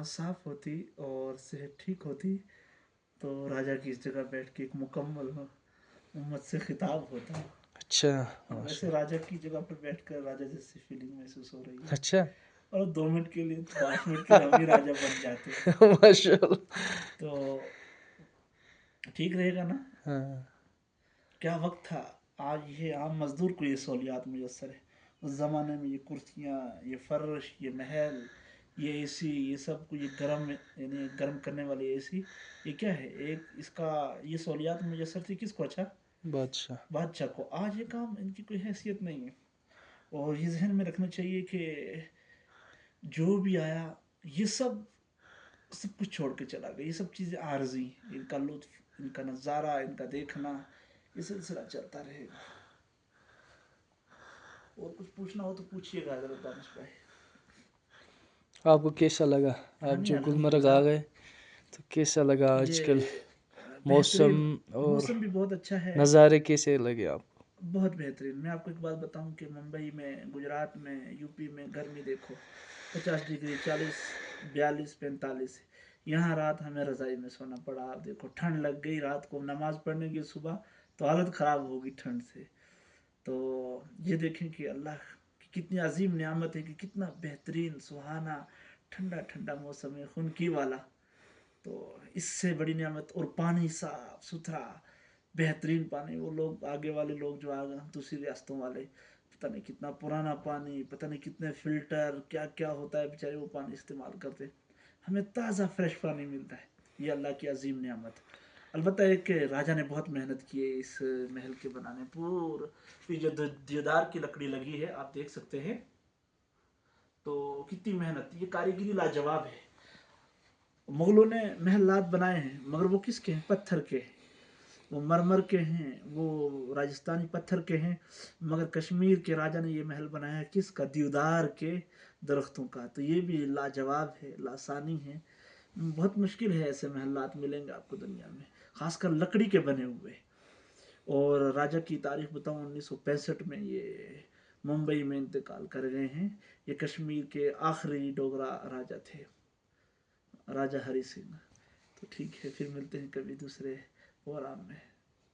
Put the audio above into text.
आवाज़ साफ होती और सेहत ठीक होती तो राजा की इस जगह बैठ के एक मुकम्मल उम्मत से खिताब होता। अच्छा वैसे राजा की जगह पर बैठकर राजा जैसी फीलिंग महसूस हो रही है। अच्छा और 2 मिनट के लिए 5 मिनट के लिए हम ही राजा बन जाते माशाल्लाह। तो ठीक रहेगा ना। हाँ क्या वक्त था। आज ये आम मजदूर को ये सहूलियात मुयसर है। उस ज़माने में ये कुर्सियाँ, ये फर्श, ये महल, ये एसी, ये सब को, ये गर्म यानी गर्म करने वाली एसी, ये क्या है, एक इसका ये सहूलियात मुयसर थी किसको, अच्छा बादशाह। बादशाह को। आज ये काम इनकी कोई हैसियत नहीं है। और ये जहन में रखना चाहिए कि जो भी आया ये सब सब कुछ छोड़ के चला गया। ये सब चीज़ें आरजी, इनका लुत्फ, इनका नज़ारा, इनका देखना, ये सिलसिला चलता रहेगा। और कुछ पूछना हो तो पूछिएगा हजरत दानिश भाई। आपको कैसा लगा, हाँ आप नहीं, जो गुलमर्ग आ अल्हम्दुलिल्लाह। गए तो कैसा लगा ये आजकल मौसम बेहतरीन, और मौसम भी बहुत अच्छा है। नज़ारे कैसे लगे आपको? बहुत बेहतरीन। मैं आपको एक बात बताऊं कि मुंबई में, गुजरात में, यूपी में गर्मी देखो 50 डिग्री, 40, 42, 45। यहाँ रात हमें रज़ाई में सोना पड़ा। आप देखो ठंड लग गई रात को, नमाज पढ़ने की सुबह तो हालत ख़राब होगी ठंड से। तो ये देखें कि अल्लाह की कितनी अजीम नियामत है कि कितना बेहतरीन सुहाना ठंडा ठंडा मौसम है, खुनकी वाला। तो इससे बड़ी नियामत। और पानी साफ सुथरा बेहतरीन पानी। वो लोग आगे वाले लोग जो आ गए दूसरी रियासतों वाले, पता नहीं कितना पुराना पानी, पता नहीं कितने फिल्टर क्या क्या होता है, बेचारे वो पानी इस्तेमाल करते। हमें ताज़ा फ्रेश पानी मिलता है। ये अल्लाह की अजीम नियामत। अलबत्ता एक राजा ने बहुत मेहनत की है इस महल के बनाने। पूरी जो देवदार की लकड़ी लगी है आप देख सकते हैं, तो कितनी मेहनत, ये कारीगरी लाजवाब है। मुगलों ने महलात बनाए हैं मगर वो किसके हैं, पत्थर के। वो मरमर के हैं, वो राजस्थानी पत्थर के हैं। मगर कश्मीर के राजा ने ये महल बनाया है किसका, देवदार के दरख्तों का। तो ये भी लाजवाब है, लासानी है। बहुत मुश्किल है ऐसे महलात मिलेंगे आपको दुनिया में, खासकर लकड़ी के बने हुए। और राजा की तारीख बताऊं, 1965 में ये मुंबई में इंतकाल कर गए हैं। ये कश्मीर के आखिरी डोगरा राजा थे, राजा हरि सिंह। तो ठीक है, फिर मिलते हैं कभी दूसरे प्रोग्राम में।